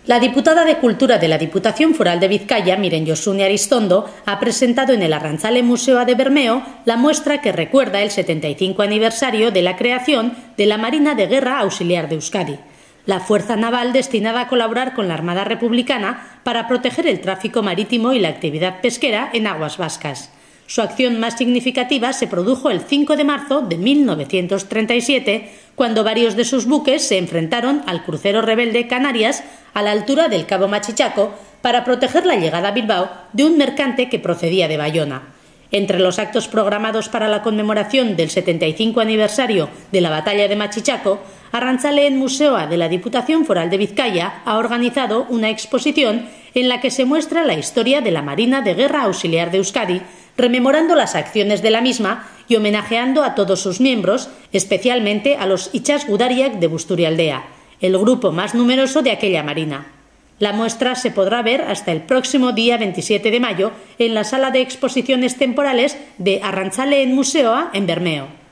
La diputada de Cultura de la Diputación Foral de Vizcaya, Miren Josune Aristondo, ha presentado en el Arrantzale Museo de Bermeo la muestra que recuerda el 75 aniversario de la creación de la Marina de Guerra Auxiliar de Euskadi, la fuerza naval destinada a colaborar con la Armada Republicana para proteger el tráfico marítimo y la actividad pesquera en aguas vascas. Su acción más significativa se produjo el 5 de marzo de 1937, cuando varios de sus buques se enfrentaron al crucero rebelde Canarias a la altura del Cabo Machichaco para proteger la llegada a Bilbao de un mercante que procedía de Bayona. Entre los actos programados para la conmemoración del 75 aniversario de la batalla de Machichaco, Arrantzaleen Museoa de la Diputación Foral de Vizcaya ha organizado una exposición en la que se muestra la historia de la Marina de Guerra Auxiliar de Euskadi, rememorando las acciones de la misma y homenajeando a todos sus miembros, especialmente a los Itsas-Gudariak de Busturialdea, el grupo más numeroso de aquella marina. La muestra se podrá ver hasta el próximo día 27 de mayo en la sala de exposiciones temporales de Arrantzaleen Museoa en Bermeo.